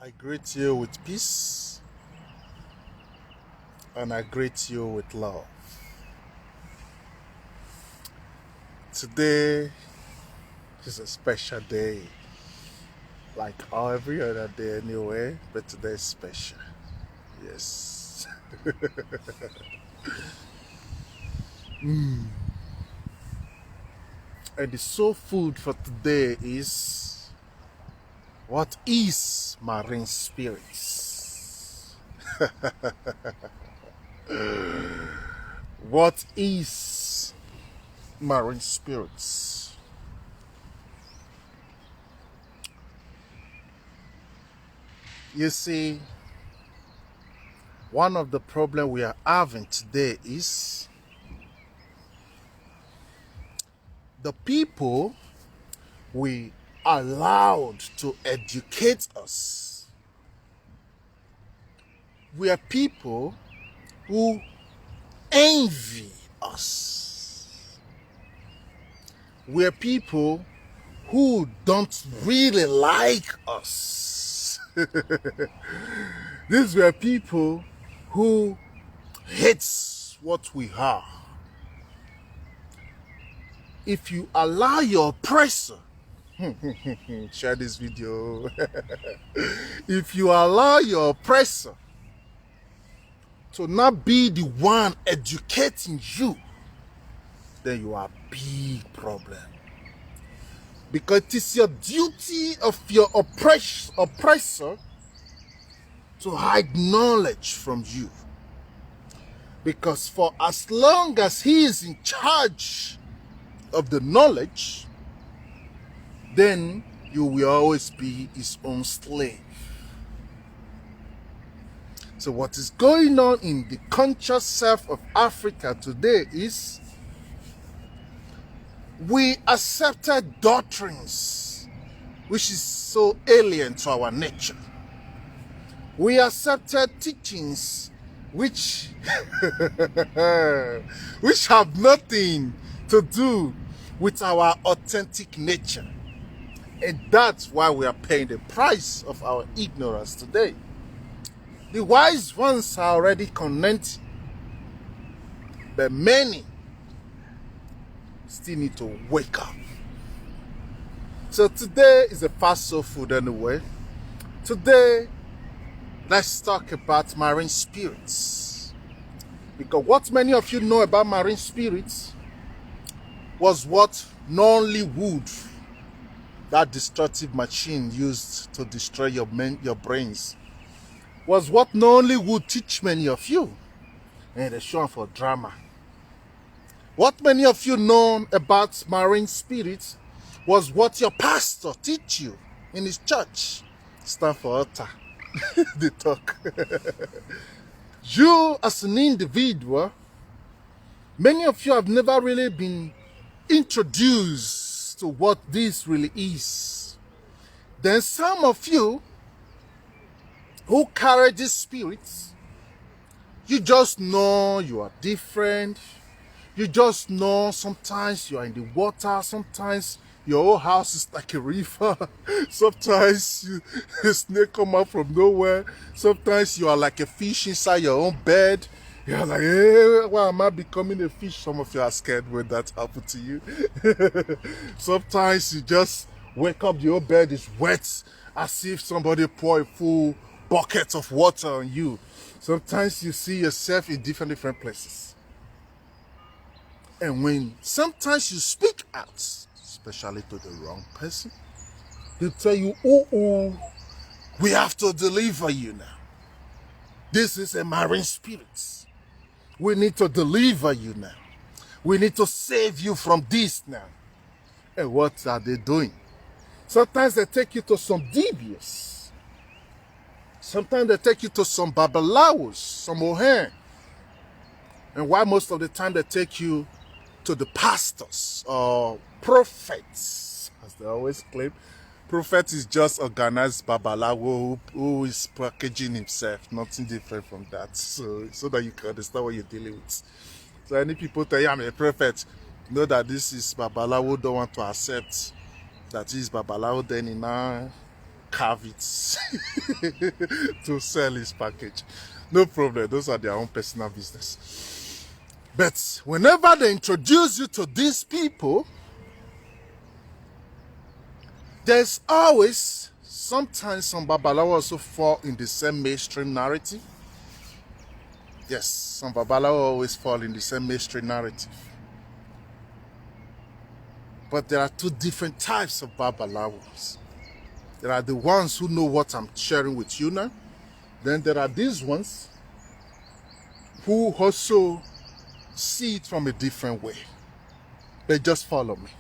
I greet you with peace and I greet you with love. Today is a special day, like every other day anyway, but today is special. Yes. And the soul food for today is what is marine spirits? What is marine spirits? You see, one of the problems we are having today is the people we allowed to educate us. We are people who envy us. We are people who don't really like us. These were people who hates what we are. If you allow your oppressor, share this video. If you allow your oppressor to not be the one educating you, then you are a big problem. Because it is your duty of your oppressor to hide knowledge from you. Because for as long as he is in charge of the knowledge, then you will always be his own slave. So what is going on in the conscious self of Africa today is we accepted doctrines which is so alien to our nature. We accepted teachings which which have nothing to do with our authentic nature. And that's why we are paying the price of our ignorance today. The wise ones are already connected, but many still need to wake up. So today is a fast soul food anyway. Today, let's talk about marine spirits. Because what many of you know about marine spirits was what non-wood, that destructive machine used to destroy your brains, was what non-wood teach many of you. And they show for drama. What many of you know about marine spirits was what your pastor teach you in his church. Stand for altar. They talk. You as an individual, many of you have never really been introduced to what this really is. Then some of you who carry these spirits, you just know you are different. You just know sometimes you are in the water, sometimes your whole house is like a river, sometimes a snake come out from nowhere, sometimes you are like a fish inside your own bed. You're like, hey, why am I becoming a fish? Some of you are scared when that happened to you. Sometimes you just wake up, your bed is wet, as if somebody poured a full bucket of water on you. Sometimes you see yourself in different places. And when sometimes you speak out, especially to the wrong person, they tell you, oh, we have to deliver you now. This is a marine spirit. We need to deliver you now. We need to save you from this now. And what are they doing? Sometimes they take you to some devious. Sometimes they take you to some babalawos, some ohen. And why most of the time they take you to the pastors or prophets, as they always claim. Prophet is just organized babalawo who is packaging himself, nothing different from that. So that you can understand what you're dealing with. So any people tell you I'm a prophet, know that this is babalawo, don't want to accept that is babalawo, then carve it to sell his package. No problem. Those are their own personal business. But whenever they introduce you to these people, there's always, sometimes some Babalawo also fall in the same mainstream narrative. Yes, some Babalawo always fall in the same mainstream narrative. But there are two different types of Babalawos. There are the ones who know what I'm sharing with you now. Then there are these ones who also see it from a different way. They just follow me.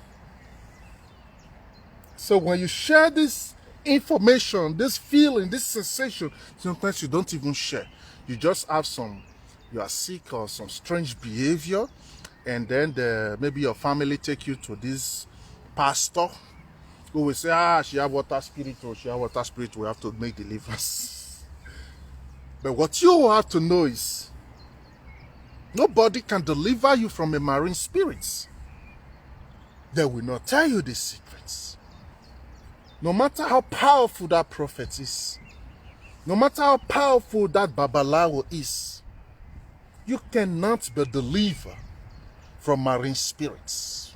So when you share this information, this feeling, this sensation, sometimes you don't even share. You just have you are sick or some strange behavior, and then maybe your family take you to this pastor who will say, she have water spirit, or she have water spirit, we have to make deliverance. But what you have to know is, nobody can deliver you from a marine spirit. They will not tell you the secrets. No matter how powerful that prophet is, no matter how powerful that Babalawo is, you cannot be delivered from marine spirits.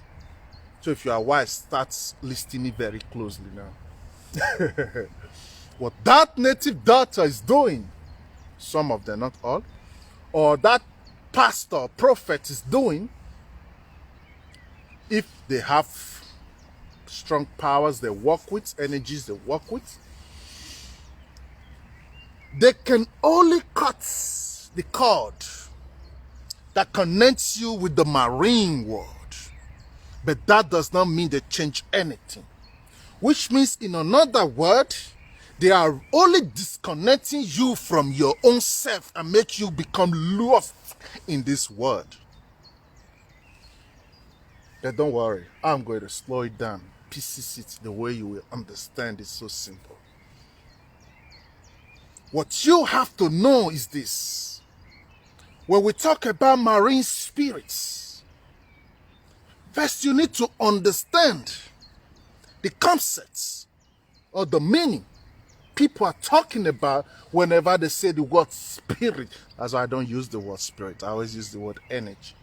So if you are wise, start listening very closely now. What that native daughter is doing, some of them, not all, or that pastor, prophet is doing, if they have strong powers they work with, energies they work with, they can only cut the cord that connects you with the marine world. But that does not mean they change anything. Which means, in another word, they are only disconnecting you from your own self and make you become lost in this world. But don't worry, I'm going to slow it down, pieces it the way you will understand. It's so simple. What you have to know is this. When we talk about marine spirits, first you need to understand the concepts or the meaning people are talking about whenever they say the word spirit. That's why I don't use the word spirit. I always use the word energy.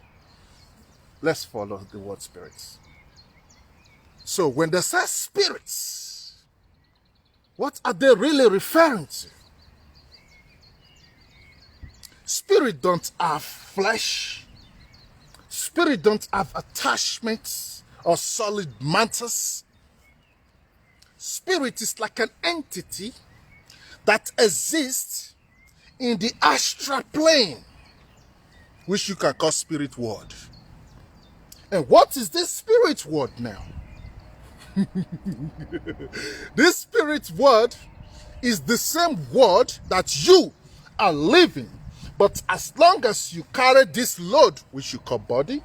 Let's follow the word spirits. So when they say spirits, what are they really referring to? Spirit don't have flesh. Spirit don't have attachments or solid matters. Spirit is like an entity that exists in the astral plane, which you can call spirit world. And what is this spirit world now? This spirit world is the same world that you are living. But as long as you carry this load, which you call body,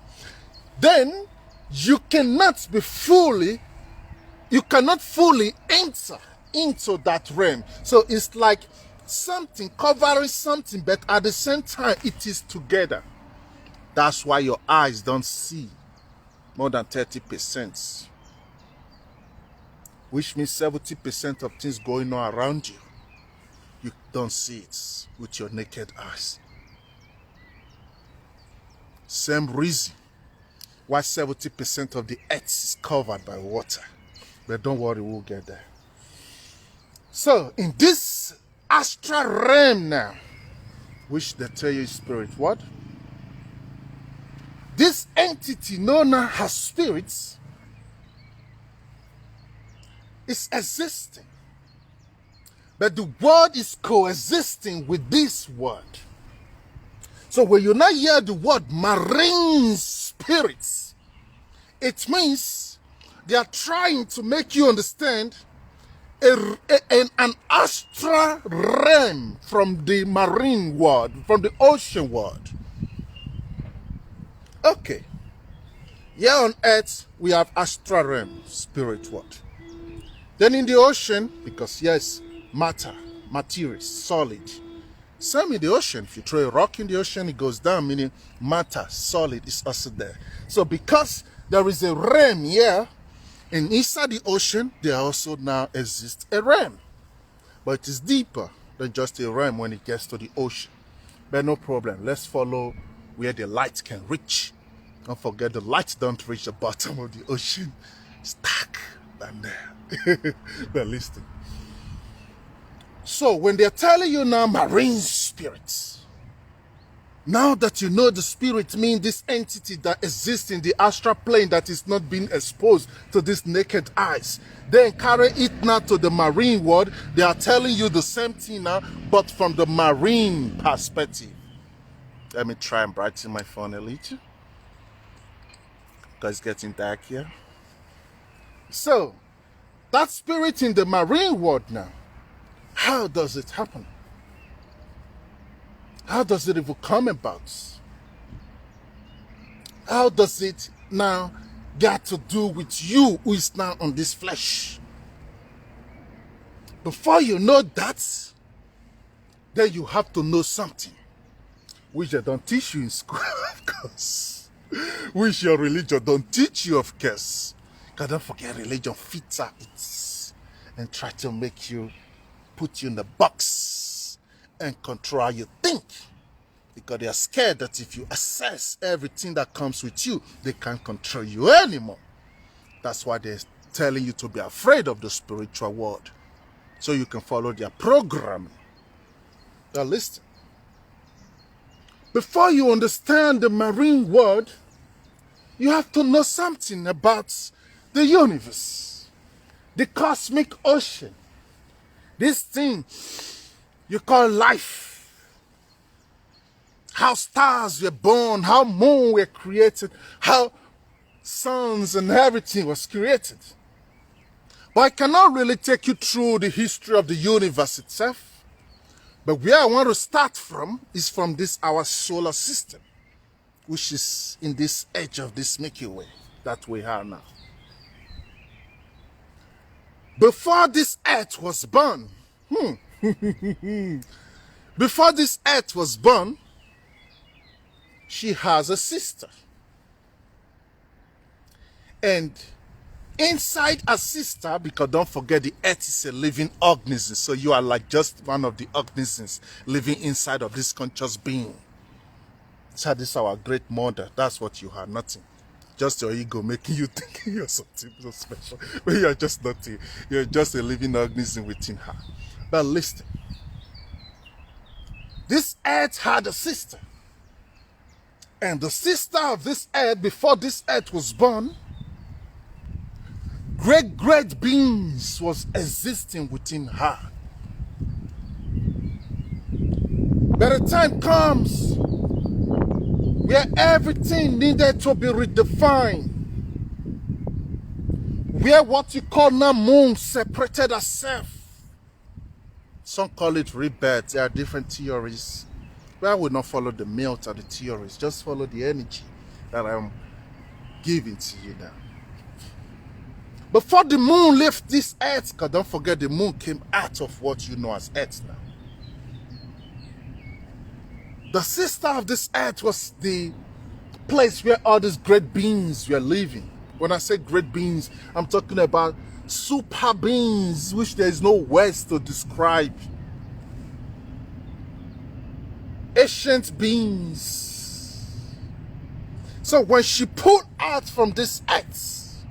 then you cannot fully enter into that realm. So it's like something covering something, but at the same time, it is together. That's why your eyes don't see more than 30%, which means 70% of things going on around you, you don't see it with your naked eyes. Same reason why 70% of the earth is covered by water. But don't worry, we'll get there. So, in this astral realm now, which they tell you is spirit, what? This entity known as spirits is existing. But the word is coexisting with this word. So when you now hear the word marine spirits, it means they are trying to make you understand an astral realm from the marine world, from the ocean world. Okay. Here on earth, we have astral realm, spirit world. Then in the ocean, because yes, matter, material, solid. Same in the ocean. If you throw a rock in the ocean, it goes down, meaning matter, solid, is also there. So because there is a realm here, and inside the ocean, there also now exists a realm. but it is deeper than just a realm when it gets to the ocean. But no problem, let's follow where the light can reach. Don't forget the light don't reach the bottom of the ocean. It's dark down there. But listen. So when they're telling you now marine spirits, now that you know the spirit means this entity that exists in the astral plane that is not being exposed to these naked eyes, then carry it now to the marine world. They are telling you the same thing now, but from the marine perspective. Let me try and brighten my phone a little, because it's getting dark here. So, that spirit in the marine world now, how does it happen? How does it even come about? How does it now get to do with you who is now on this flesh? Before you know that, then you have to know something which they don't teach you in school, of course. Which your religion don't teach you, of course. Because don't forget, religion fits it and try to make you, put you in the box and control how you think. Because they are scared that if you assess everything that comes with you, they can't control you anymore. That's why they're telling you to be afraid of the spiritual world, so you can follow their programming. Now listen. Before you understand the marine world, you have to know something about the universe, the cosmic ocean, this thing you call life, how stars were born, how moon were created, how suns and everything was created. But I cannot really take you through the history of the universe itself. But where I want to start from is from this, our solar system, which is in this edge of this Milky Way that we are now. Before this earth was born, before this earth was born, she has a sister. And inside a sister, because don't forget the earth is a living organism, so you are like just one of the organisms living inside of this conscious being. So this is our great mother. That's what you are, nothing. Just your ego making you think you're something so special. But you're just nothing. You're just a living organism within her. But listen. This earth had a sister. And the sister of this earth, before this earth was born, great beings was existing within her. But the time comes where everything needed to be redefined, where what you call now moon separated herself. Some call it rebirth. There are different theories, but I will not follow the melt of the theories. Just follow the energy that I'm giving to you now. Before the moon left this earth, because don't forget the moon came out of what you know as earth now. The sister of this earth was the place where all these great beings were living. When I say great beings, I'm talking about super beings, which there is no words to describe. Ancient beings. So when she pulled out from this earth,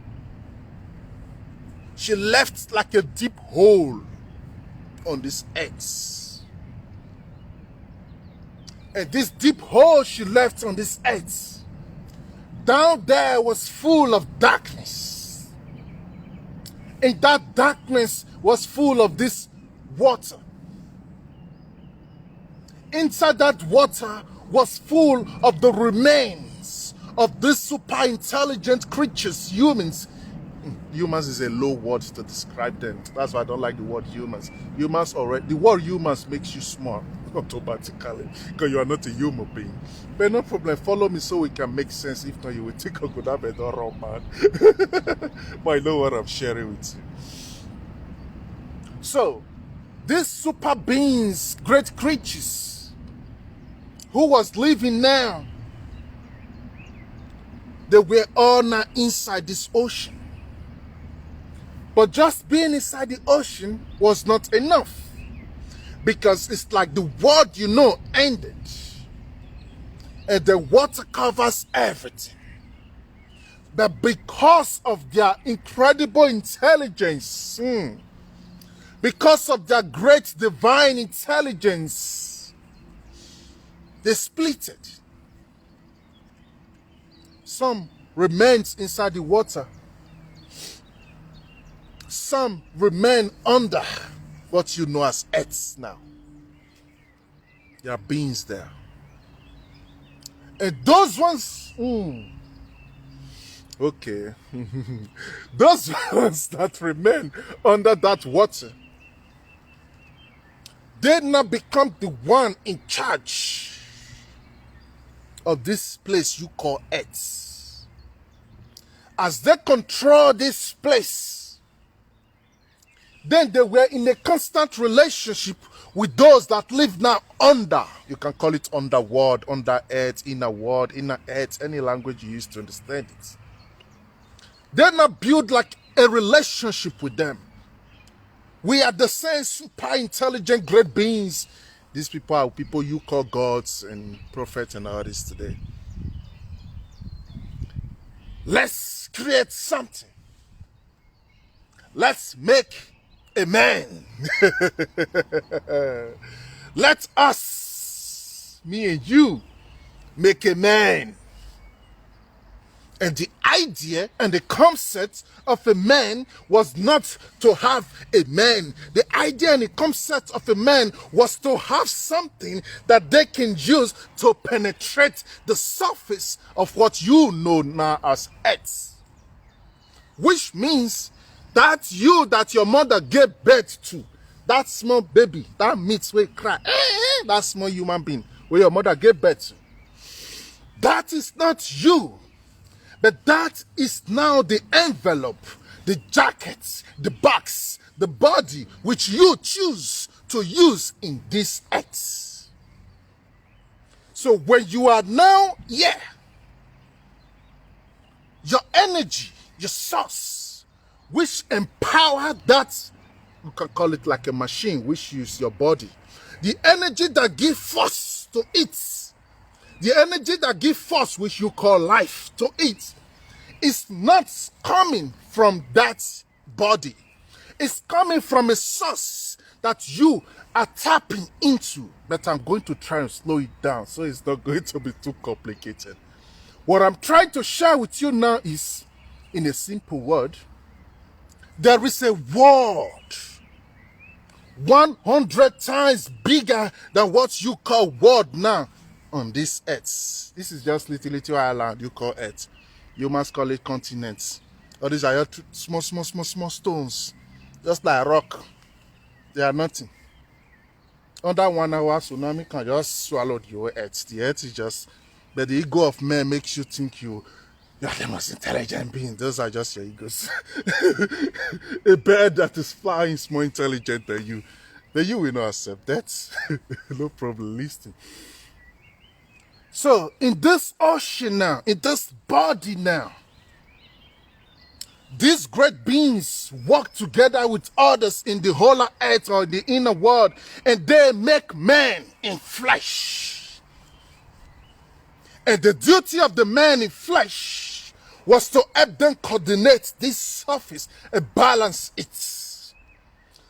she left like a deep hole on this earth. And this deep hole she left on this earth, down there was full of darkness. And that darkness was full of this water. Inside that water was full of the remains of these super intelligent creatures, humans. Humans is a low word to describe them. That's why I don't like the word humans. Humans already, the word humans makes you small automatically, because you are not a human being. But no problem, follow me so we can make sense. If not, you will think Oguname don't run mad. But I know what I'm sharing with you. So, these super beings, great creatures, who was living now, they were all now inside this ocean. But just being inside the ocean was not enough. because it's like the world you know ended. And the water covers everything. But because of their incredible intelligence, because of their great divine intelligence, they split it. Some remains inside the water. Some remain under what you know as earth now. There are beings there. And those ones, okay. Those ones that remain under that water, they now become the one in charge of this place you call earth. As they control this place, then they were in a constant relationship with those that live now under. You can call it underworld, under earth, inner world, inner earth, any language you use to understand it. They now build like a relationship with them. We are the same super intelligent great beings. These people are people you call gods and prophets and all this today. Let's create something. Let's make a man. Let us, me and you, make a man. And the idea and the concept of a man was not to have a man. The idea and the concept of a man was to have something that they can use to penetrate the surface of what you know now as earth. Which means that you that your mother gave birth to, that small baby, that meat will cry, that small human being where your mother gave birth to, that is not you. But that is now the envelope, the jacket, the box, the body which you choose to use in this earth. So when you are now here, your energy, your source, which empower that, you can call it like a machine, which use your body. The energy that gives force to it, the energy that gives force, which you call life, to it, is not coming from that body. It's coming from a source that you are tapping into. But I'm going to try and slow it down so it's not going to be too complicated. What I'm trying to share with you now is, in a simple word, there is a world 100 times bigger than what you call world now on this earth. This is just little island you call earth. You must call it continents. All these are small stones, just like rock. They are nothing. Under 1 hour, tsunami can just swallow the earth. The earth is just, but the ego of man makes you think you are the most intelligent being. Those are just your egos. A bird that is flying is more intelligent than you. But you will not accept that. No problem, listen. So, in this ocean now, in this body now, these great beings work together with others in the whole earth or the inner world, and they make man in flesh. And the duty of the man in flesh was to help them coordinate this surface and balance it,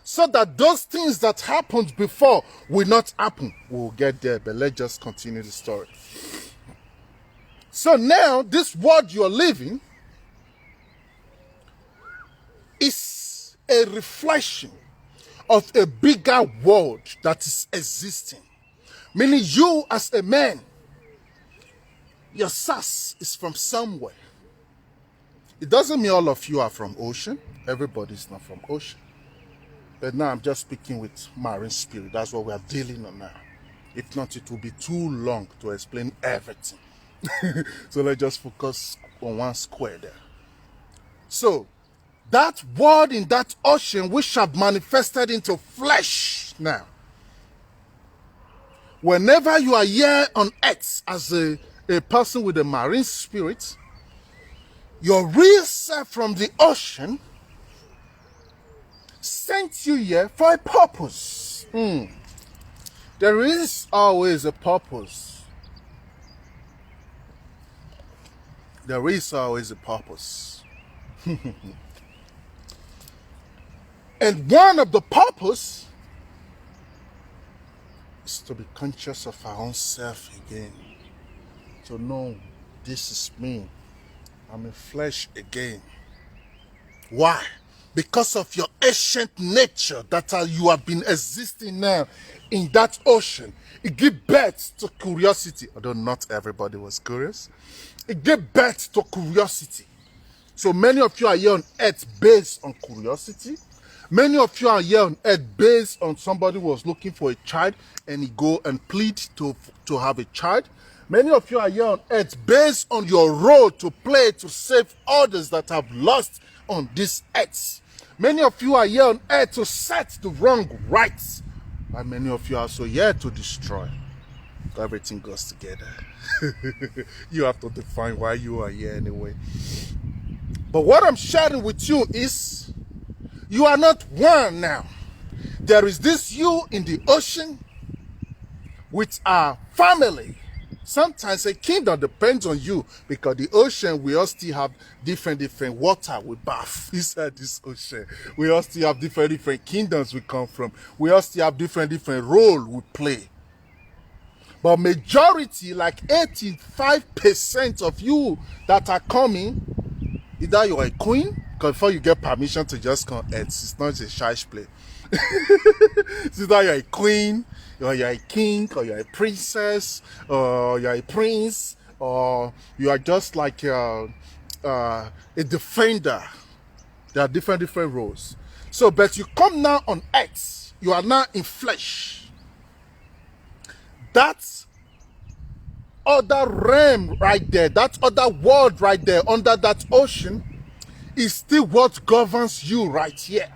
so that those things that happened before will not happen. We'll get there, but let's just continue the story. So now, this world you're living is a reflection of a bigger world that is existing. Meaning you as a man, your source is from somewhere. It doesn't mean all of you are from ocean. Everybody's not from ocean. But now I'm just speaking with marine spirit. That's what we are dealing on now. If not, it will be too long to explain everything. So let's just focus on one square there. So, that word in that ocean which have manifested into flesh now. Whenever you are here on earth as a person with a marine spirit, your real self from the ocean sent you here for a purpose. There is always a purpose. There is always a purpose. And one of the purpose is to be conscious of our own self again. To know this is me. I'm in flesh again. Why? Because of your ancient nature that you have been existing now in that ocean. It gives birth to curiosity. Although not everybody was curious. It gives birth to curiosity. So many of you are here on earth based on curiosity. Many of you are here on earth based on somebody who was looking for a child and he go and plead to have a child. Many of you are here on earth based on your role to play to save others that have lost on this earth. Many of you are here on earth to set the wrong right. And many of you are also here to destroy. Everything goes together. You have to define why you are here anyway. But what I'm sharing with you is, you are not one now. There is this you in the ocean with our family. Sometimes a kingdom depends on you, because the ocean, we all still have different water we bath inside this ocean. We all still have different kingdoms we come from. We all still have different role we play. But majority, like 85% of you that are coming, either you are a queen, because before you get permission to just come, it's not a shy play. It's either you're a queen, or you're a king, or you're a princess, or you're a prince, or you are just like a defender. There are different roles. So, but you come now on earth, you are now in flesh. That other realm right there, that other world right there under that ocean is still what governs you right here.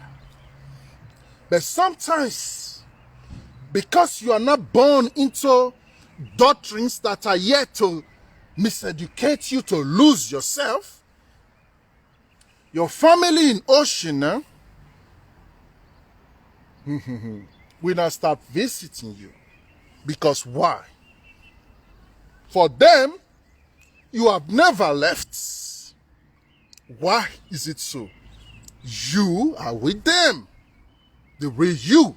But sometimes, because you are not born into doctrines that are yet to miseducate you to lose yourself, your family in ocean will not start visiting you. Because why? For them, you have never left. Why is it so? You are with them. The way you.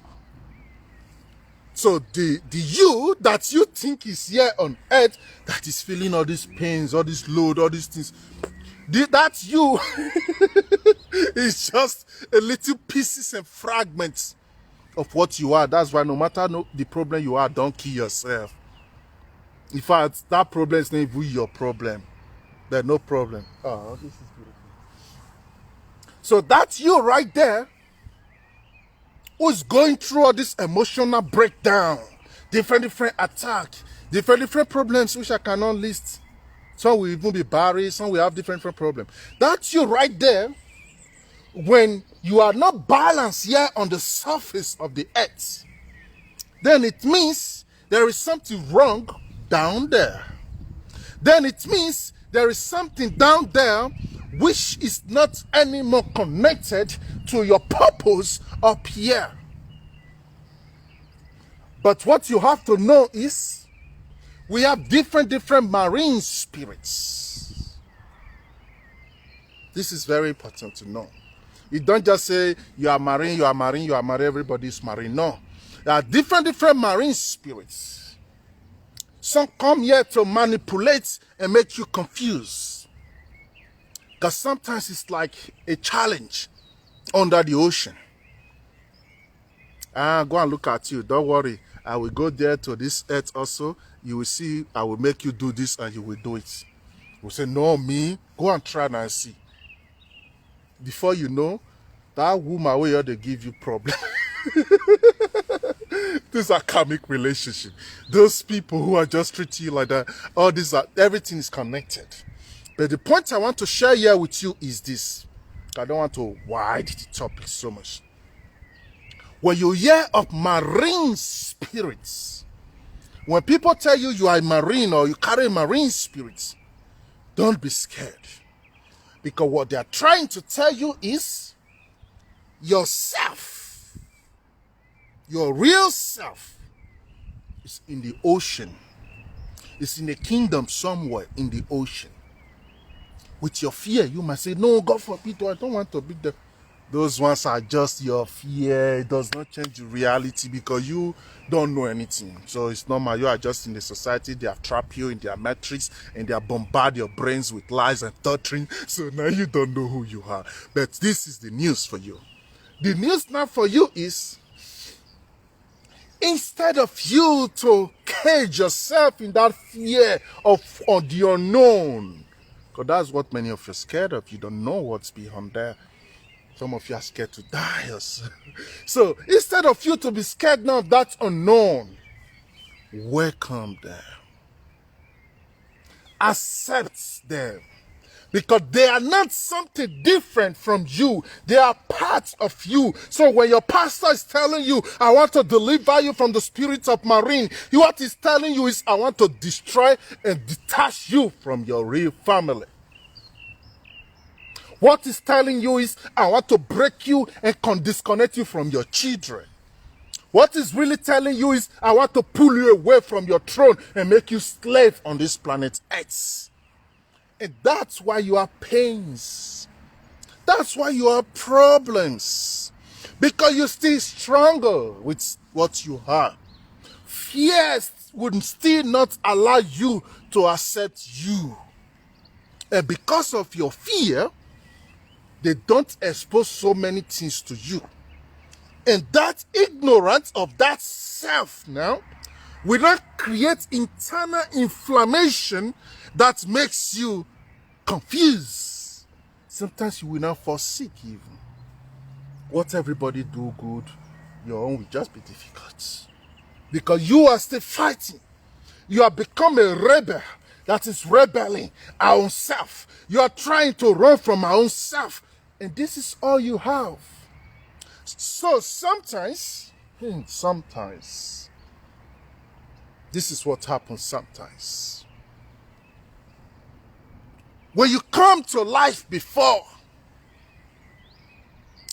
So the you that you think is here on earth, that is feeling all these pains, all this load, all these things, that you is just a little pieces and fragments of what you are. That's why no matter the problem you are, don't kill yourself. In fact, that problem is not even your problem. There's no problem. Oh, this is beautiful. So that's you right there, who's going through all this emotional breakdown, different attack, different problems which I cannot list. Some will even be buried, some will have different problems. That's you right there. When you are not balanced here on the surface of the earth, then it means there is something wrong down there. Then it means there is something down there which is not anymore connected to your purpose up here. But what you have to know is, we have different marine spirits. This is very important to know. You don't just say you are marine, everybody is marine. No. There are different marine spirits. Some come here to manipulate and make you confused. Because sometimes it's like a challenge under the ocean. Go and look at you. Don't worry. I will go there to this earth also. You will see, I will make you do this and you will do it. You will say, no, me. Go and try and see. Before you know, that woman will they give you problem. These are karmic relationship. Those people who are just treating you like that, all these are, everything is connected. But the point I want to share here with you is this. I don't want to widen the topic so much. When you hear of marine spirits, when people tell you you are a marine or you carry marine spirits, don't be scared. Because what they are trying to tell you is yourself, your real self, It's in the ocean. It's in a kingdom somewhere in the ocean. With your fear, you might say, no, God forbid, I don't want to be there. Those ones are just your fear. It does not change the reality because you don't know anything. So it's normal. You are just in the society. They have trapped you in their matrix and they have bombarded your brains with lies and torturing. So now you don't know who you are. But this is the news for you. The news now for you is, instead of you to cage yourself in that fear of the unknown, because that's what many of you are scared of. You don't know what's beyond there. Some of you are scared to die. So instead of you to be scared now of that unknown, welcome them. Accept them. Because they are not something different from you. They are parts of you. So when your pastor is telling you, I want to deliver you from the spirit of marine, what he's telling you is, I want to destroy and detach you from your real family. What he's telling you is, I want to break you and disconnect you from your children. What he's really telling you is, I want to pull you away from your throne and make you slave on this planet Earth. And that's why you have pains. That's why you have problems. Because you still struggle with what you have. Fears would still not allow you to accept you. And because of your fear, they don't expose so many things to you. And that ignorance of that self now will not create internal inflammation that makes you confused. Sometimes you will not fall sick even. What everybody do good, your own will just be difficult. Because you are still fighting. You have become a rebel that is rebelling our own self. You are trying to run from our own self. And this is all you have. So sometimes, this is what happens sometimes. When you come to life before,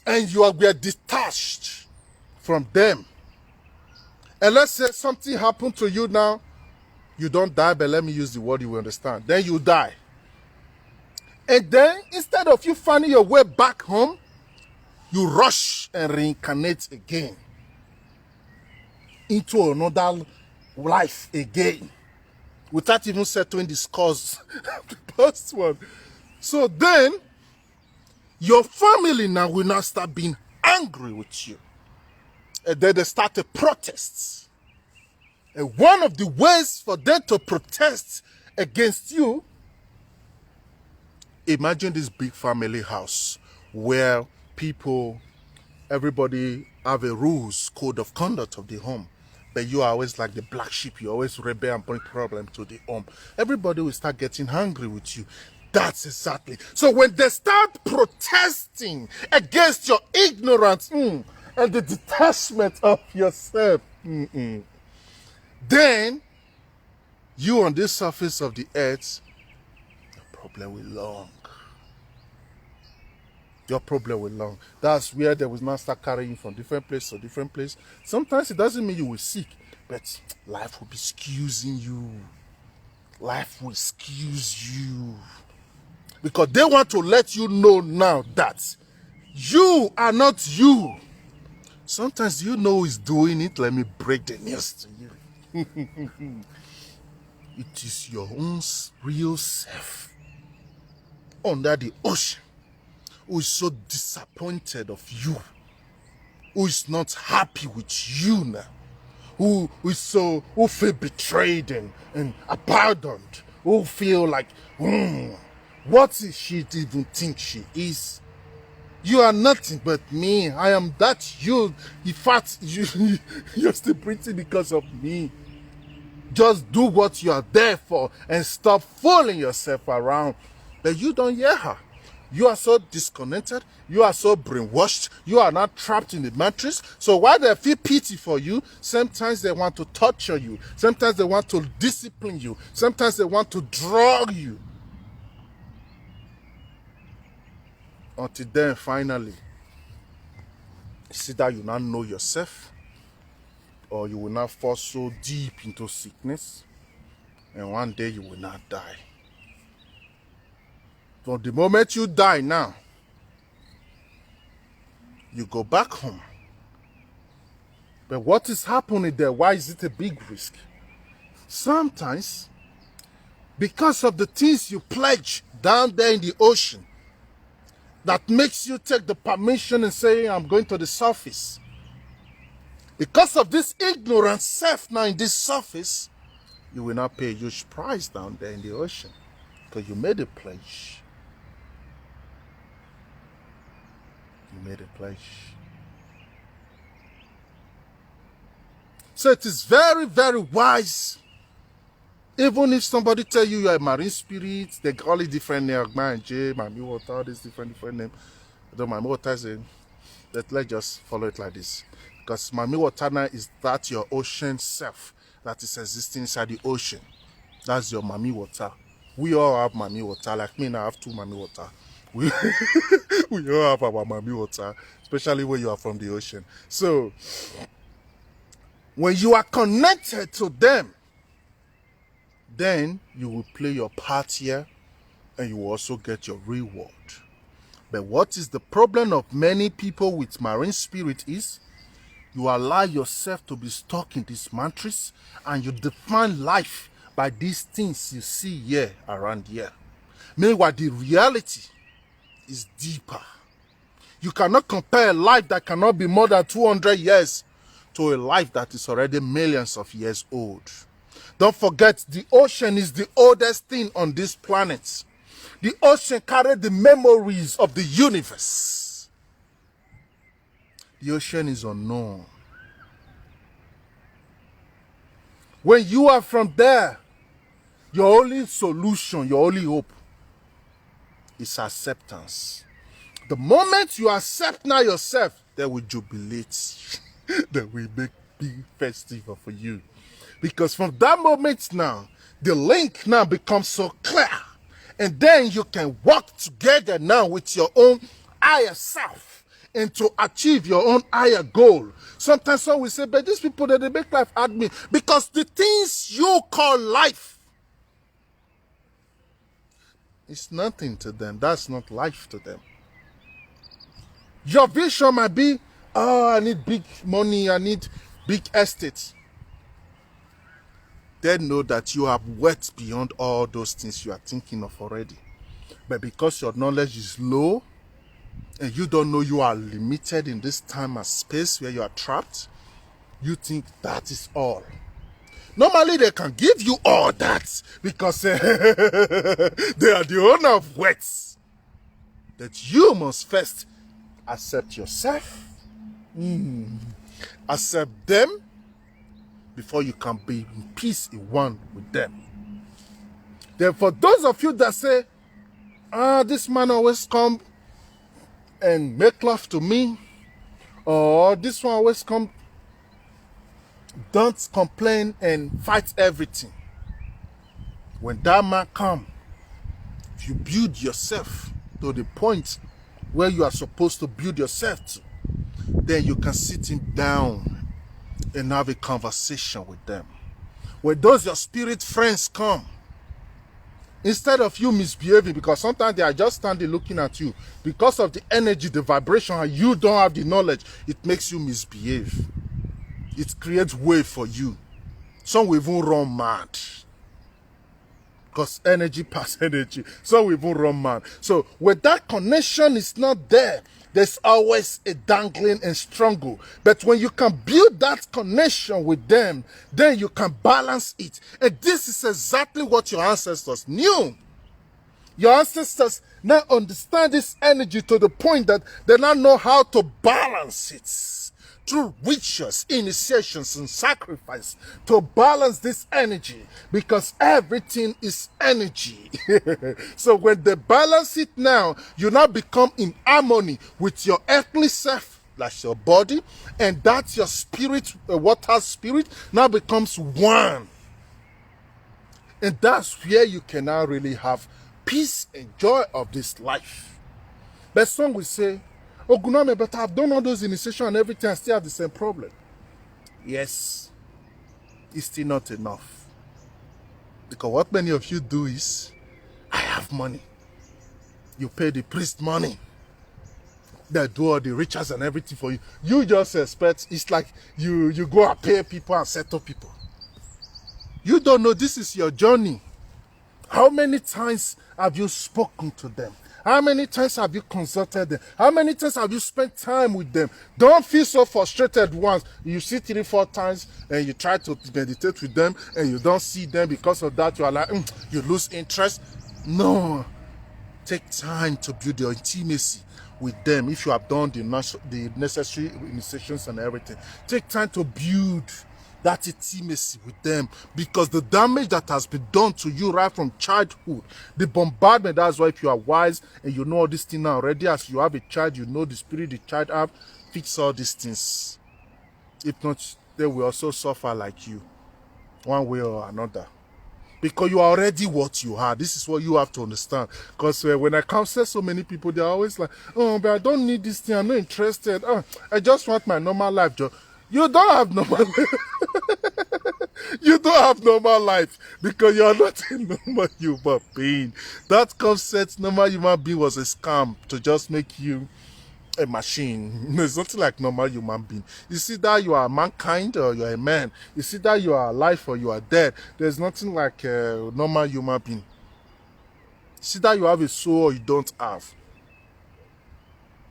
and you were detached from them, and let's say something happened to you now, you don't die, but let me use the word you will understand. Then you die. And then, instead of you finding your way back home, you rush and reincarnate again into another life again, without even settling the scores the first one. So then, your family now will now start being angry with you. And then they start to protest. And one of the ways for them to protest against you, imagine this big family house where everybody have a rules, code of conduct of the home. But you are always like the black sheep. You always rebel and bring problem to the home. Everybody will start getting angry with you. That's exactly. So when they start protesting against your ignorance and the detachment of yourself, then you on this surface of the earth, your problem will long. Your problem will long. That's where they will now start carrying you from different place to different place. Sometimes it doesn't mean you will sick, but life will be excusing you. Life will excuse you. Because they want to let you know now that you are not you. Sometimes you know who is doing it. Let me break the news to you. It is your own real self under the ocean who is so disappointed of you, who is not happy with you now, who feel betrayed and abandoned, who feel like, what is she even think she is? You are nothing but me. I am that you. In fact, you're still pretty because of me. Just do what you are there for and stop fooling yourself around. But you don't hear her. You are so disconnected. You are so brainwashed. You are not trapped in the matrix. So while they feel pity for you, sometimes they want to torture you. Sometimes they want to discipline you. Sometimes they want to drug you. Until then, finally, see that you now know yourself. or you will not fall so deep into sickness, and one day you will not die. From the moment you die now, you go back home. But what is happening there? Why is it a big risk? Sometimes, because of the things you pledge down there in the ocean, that makes you take the permission and say, I'm going to the surface. Because of this ignorant self now in this surface, you will not pay a huge price down there in the ocean because you made a pledge. You made a pledge. So it is very, very wise. Even if somebody tell you you're a marine spirit, they call it different name, Mami Water, all these different names. Though Mami Water is let's just follow it like this. Because Mami Water now is that your ocean self that is existing inside the ocean. That's your Mami Water. We all have Mami Water. Like me now, I have two Mami Water. We all have our Mami Water, especially when you are from the ocean. So, when you are connected to them, then you will play your part here and you will also get your reward. But what is the problem of many people with marine spirit is you allow yourself to be stuck in this matrix and you define life by these things you see here around here. Meanwhile, the reality is deeper. You cannot compare a life that cannot be more than 200 years to a life that is already millions of years old. Don't forget, the ocean is the oldest thing on this planet. The ocean carries the memories of the universe. The ocean is unknown. When you are from there, your only solution, your only hope is acceptance. The moment you accept now yourself, they will jubilate. They will make big festival for you. Because from that moment now, the link now becomes so clear. And then you can work together now with your own higher self and to achieve your own higher goal. Sometimes some will say, but these people, they make life hard me. Because the things you call life, it's nothing to them. That's not life to them. Your vision might be, oh, I need big money, I need big estates. They know that you have worth beyond all those things you are thinking of already. But because your knowledge is low, and you don't know you are limited in this time and space where you are trapped, you think that is all. Normally, they can give you all that because they are the owner of words. That you must first accept yourself, accept them, before you can be in peace in one with them. Then for those of you that say, this man always come and make love to me, or this one always come, don't complain and fight everything. When that man come, if you build yourself to the point where you are supposed to build yourself to, then you can sit him down and have a conversation with them. When those your spirit friends come, instead of you misbehaving, because sometimes they are just standing looking at you, because of the energy, the vibration, and you don't have the knowledge, it makes you misbehave. It creates way for you. Some will even run mad. Because energy pass energy. Some will even run mad. So when that connection is not there, there's always a dangling and struggle. But when you can build that connection with them, then you can balance it. And this is exactly what your ancestors knew. Your ancestors now understand this energy to the point that they now know how to balance it. Through rituals, initiations, and sacrifice to balance this energy, because everything is energy. So when they balance it now, you now become in harmony with your earthly self, like your body, and that's your spirit, water spirit, now becomes one. And that's where you can now really have peace and joy of this life. But some will say, Oguname, but I've done all those initiation and everything, I still have the same problem. Yes, it's still not enough. Because what many of you do is, I have money. You pay the priest money. They do all the rituals and everything for you. You just expect, it's like you go and pay people and settle people. You don't know this is your journey. How many times have you spoken to them? How many times have you consulted them? How many times have you spent time with them? Don't feel so frustrated once. You see 3-4 times and you try to meditate with them and you don't see them. Because of that, you are like, you lose interest. No. Take time to build your intimacy with them. If you have done the necessary initiations and everything, take time to build that intimacy with them, because the damage that has been done to you right from childhood, the bombardment, that's why if you are wise and you know all these things already, as you have a child, you know the spirit the child have, fix all these things. If not, they will also suffer like you, one way or another. Because you are already what you are. This is what you have to understand. Because when I counsel so many people, they're always like, oh, but I don't need this thing. I'm not interested. Oh, I just want my normal life, Joe. You don't have normal life. You don't have normal life because you're not a normal human being. That concept, normal human being, was a scam to just make you a machine. There's nothing like normal human being. You see that you are mankind or you are a man. You see that you are alive or you are dead. There's nothing like a normal human being. You see that you have a soul or you don't have.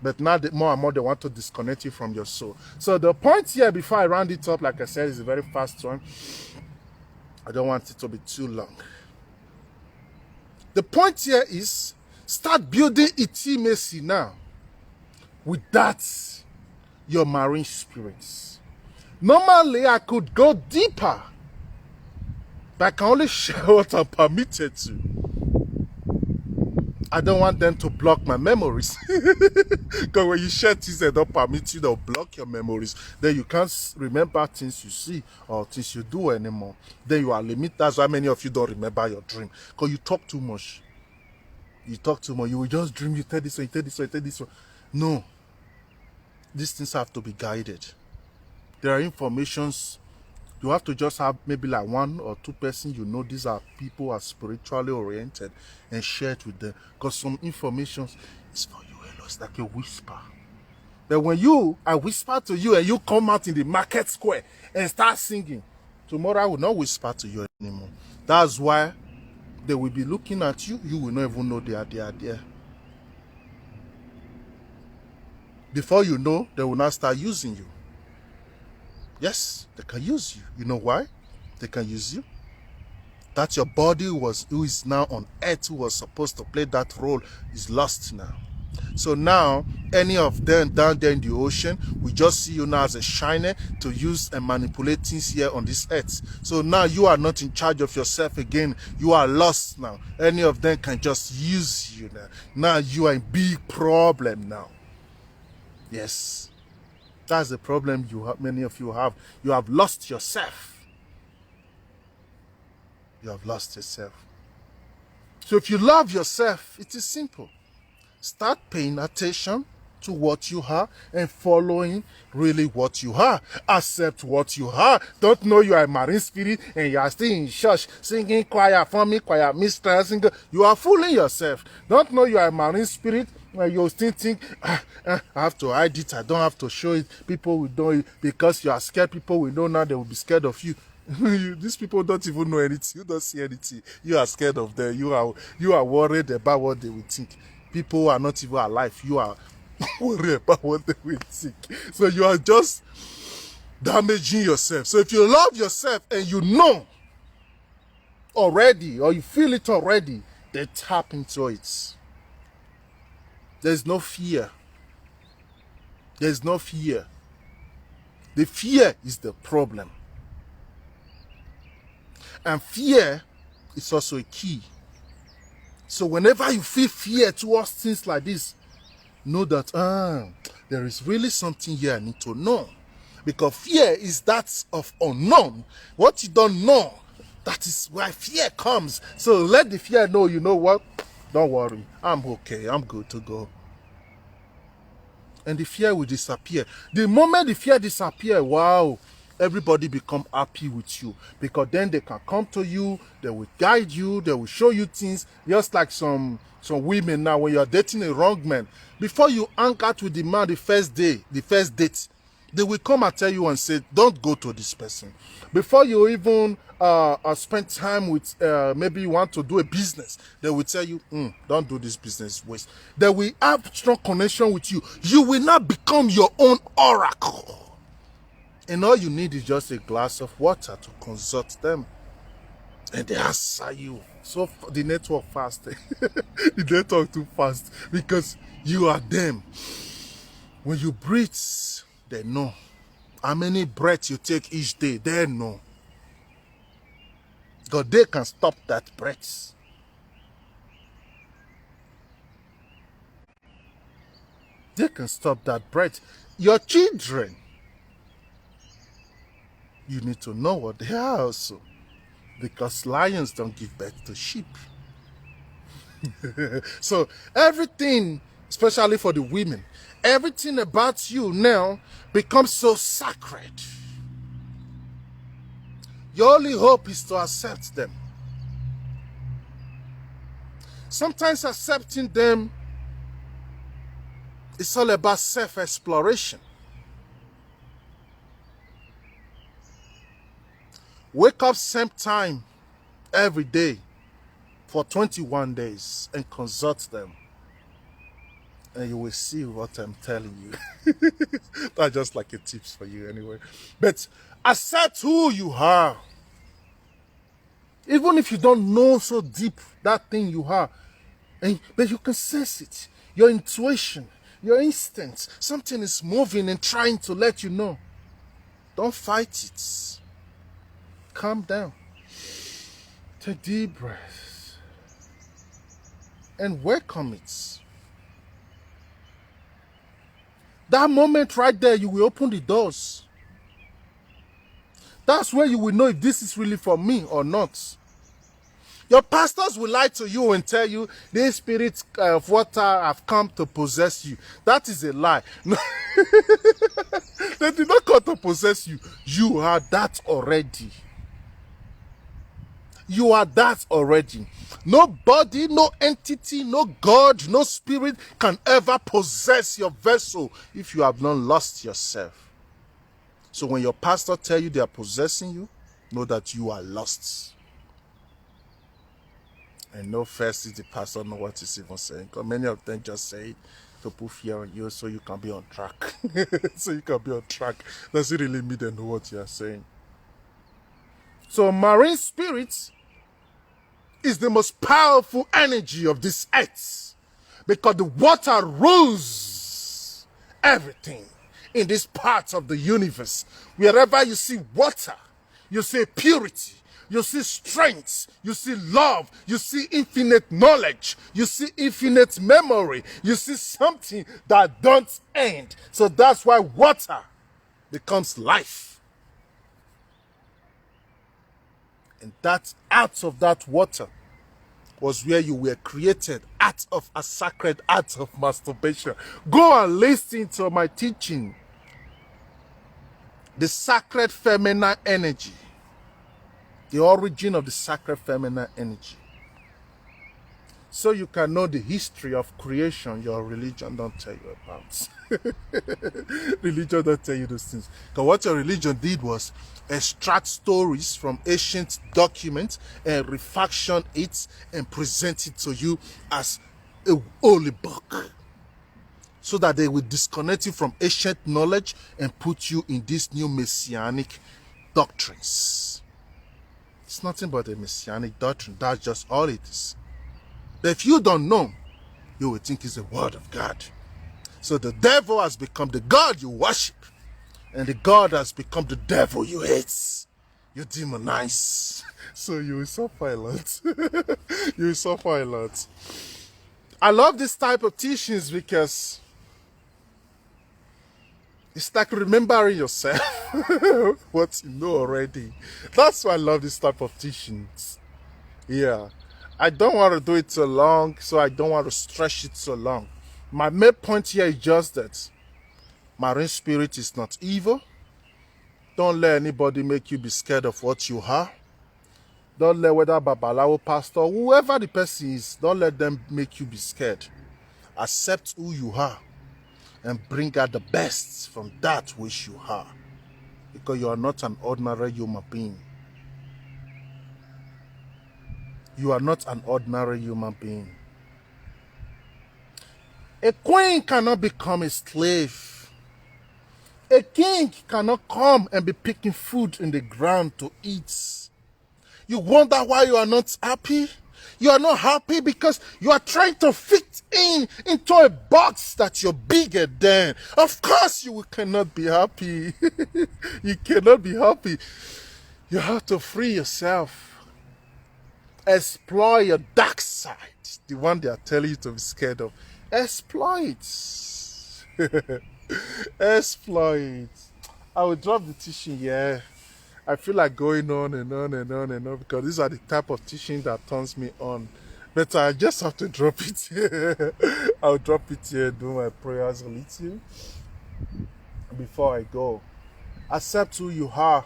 But now more and more they want to disconnect you from your soul. So the point here, before I round it up, like I said, is a very fast one. I don't want it to be too long. The point here is, start building intimacy now with that, your marine spirits. Normally, I could go deeper, but I can only share what I'm permitted to. I don't want them to block my memories. Because when you share things that don't permit you, they'll block your memories. Then you can't remember things you see or things you do anymore. Then you are limited. That's why many of you don't remember your dream. Because you talk too much. You talk too much. You will just dream. You tell this one, you tell this one, you tell this one. No. These things have to be guided. There are informations. You have to just have maybe like 1 or 2 persons you know these are people who are spiritually oriented, and share it with them. Because some information is for you alone. It's like a whisper. But when I whisper to you and you come out in the market square and start singing, tomorrow I will not whisper to you anymore. That's why they will be looking at you. You will not even know they are there. Before you know, they will not start using you. Yes, they can use you. You know why? They can use you. That your body who is now on earth, who was supposed to play that role, is lost now. So now, any of them down there in the ocean, we just see you now as a shiner to use and manipulate things here on this earth. So now you are not in charge of yourself again. You are lost now. Any of them can just use you now. Now you are a big problem now. Yes. That's the problem many of you have. You have lost yourself. You have lost yourself. So if you love yourself, it is simple. Start paying attention to what you are and following really what you are. Accept what you are. Don't know you are a marine spirit and you are still in church singing choir, forming choir, mistress, singer. You are fooling yourself. Don't know you are a marine spirit. You still think, I have to hide it, I don't have to show it, people will know it, because you are scared, people will know now, they will be scared of you. These people don't even know anything, you don't see anything, you are scared of them, you are worried about what they will think. People who are not even alive, you are worried about what they will think. So you are just damaging yourself. So if you love yourself and you know already, or you feel it already, then tap into it. There's no fear. There's no fear. The fear is the problem. And fear is also a key. So whenever you feel fear towards things like this, know that there is really something here I need to know. Because fear is that of unknown. What you don't know, that is why fear comes. So let the fear know, you know what? Don't worry, I'm okay, I'm good to go. And the fear will disappear. The moment the fear disappears, wow, everybody become happy with you, because then they can come to you, they will guide you, they will show you things. Just like some women now, when you're dating a wrong man, before you hang out with the man the first date, they will come and tell you and say, don't go to this person. Before you even spend time with, maybe you want to do a business, they will tell you, don't do this business waste. They will have strong connection with you. You will not become your own oracle. And all you need is just a glass of water to consult them. And they answer you. So the network fast. The network too fast. Because you are them. When you breathe, they know. How many breaths you take each day, they know. Because they can stop that breath. They can stop that breath. Your children, you need to know what they are also. Because lions don't give birth to sheep. So everything, especially for the women, everything about you now becomes so sacred. Your only hope is to accept them. Sometimes accepting them is all about self-exploration. Wake up same time every day for 21 days and consult them. And you will see what I'm telling you. That's just like a tips for you anyway. But accept who you are. Even if you don't know so deep that thing you are, but you can sense it. Your intuition, your instincts, something is moving and trying to let you know. Don't fight it. Calm down. Take deep breaths. And welcome it. That moment right there, you will open the doors. That's where you will know if this is really for me or not. Your pastors will lie to you and tell you the spirits of water have come to possess you. That is a lie. No. They did not come to possess you. You are that already. You are that already. Nobody, no entity, no God, no spirit can ever possess your vessel if you have not lost yourself. So when your pastor tell you they are possessing you, know that you are lost. And no first is the pastor know what he's even saying. Because many of them just say it to put fear on you so you can be on track. So you can be on track. Does it really mean they know what you are saying? So marine spirits is the most powerful energy of this earth, because the water rules everything in this part of the universe. Wherever you see water, you see purity, you see strength, you see love, you see infinite knowledge, you see infinite memory, you see something that don't end. So that's why water becomes life. And that out of that water was where you were created, out of a sacred act of masturbation. Go and listen to my teaching, the sacred feminine energy, the origin of the sacred feminine energy. So you can know the history of creation your religion don't tell you about. Religion don't tell you those things. Because what your religion did was extract stories from ancient documents and refaction it and present it to you as a holy book, so that they will disconnect you from ancient knowledge and put you in these new messianic doctrines. It's nothing but a messianic doctrine. That's just all it is. But if you don't know, you will think it's the word of God. So the devil has become the God you worship, and the God has become the devil you hate. You demonize. So you will suffer a lot. You will suffer a lot. I love this type of teachings because it's like remembering yourself what you know already. That's why I love this type of teachings. Yeah. I don't want to do it so long, so I don't want to stretch it so long. My main point here is just that marine spirit is not evil. Don't let anybody make you be scared of what you are. Don't let whether Babalawo, pastor, whoever the person is, don't let them make you be scared. Accept who you are and bring out the best from that which you are. Because you are not an ordinary human being. You are not an ordinary human being. A queen cannot become a slave. A king cannot come and be picking food in the ground to eat. You wonder why you are not happy? You are not happy because you are trying to fit into a box that you're bigger than. Of course you cannot be happy. You cannot be happy. You have to free yourself. Explore your dark side. The one they are telling you to be scared of. Exploit. Exploit. I will drop the teaching here. I feel like going on and on and on and on because these are the type of teaching that turns me on. But I just have to drop it here. I'll drop it here, do my prayers a little before I go. Accept who you are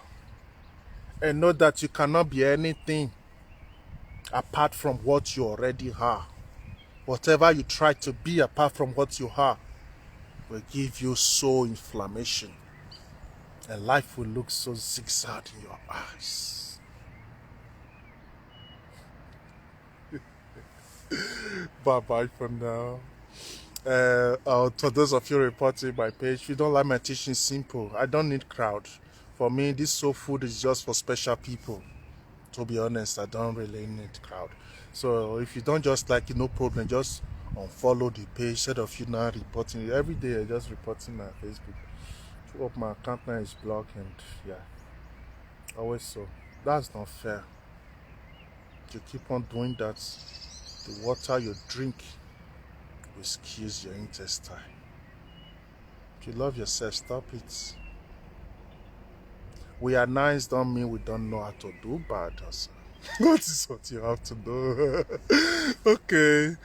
and know that you cannot be anything apart from what you already are. Whatever you try to be apart from what you are will give you soul inflammation. And life will look so zigzag in your eyes. Bye-bye for now. To those of you reporting my page, if you don't like my teaching, simple. I don't need crowd. For me, this soul food is just for special people. To be honest, I don't really need crowd. So if you don't just like it, no problem. Just unfollow the page instead of you now reporting. Every day I just reporting my Facebook. Up my account now is blocked and yeah, always so. That's not fair. You keep on doing that, the water you drink will squeeze your intestine. If you love yourself, stop it. We are nice don't mean we don't know how to do bad also. That is what you have to do. Okay.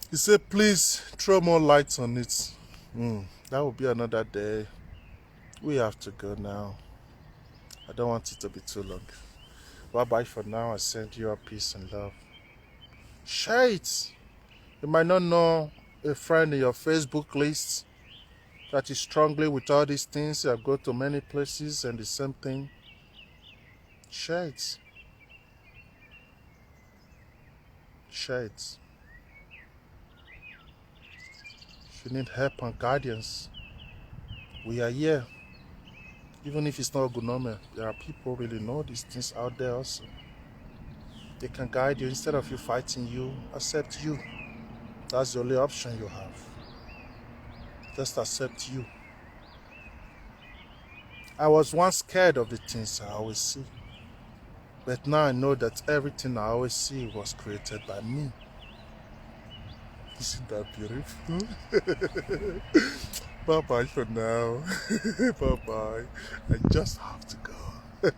He said please throw more lights on it. That will be another day. We have to go now. I don't want it to be too long. Bye-bye for now. I send you a peace and love. Share it. You might not know a friend in your Facebook list that is struggling with all these things. You go to many places and the same thing. Share it. Share it. If you need help and guidance, we are here. Even if it's not Oguname, there are people who really know these things out there also. They can guide you instead of you fighting you. Accept you. That's the only option you have. Just accept you. I was once scared of the things I always see. But now I know that everything I always see was created by me. Isn't that beautiful? Bye-bye for now. Bye-bye. I just have to go.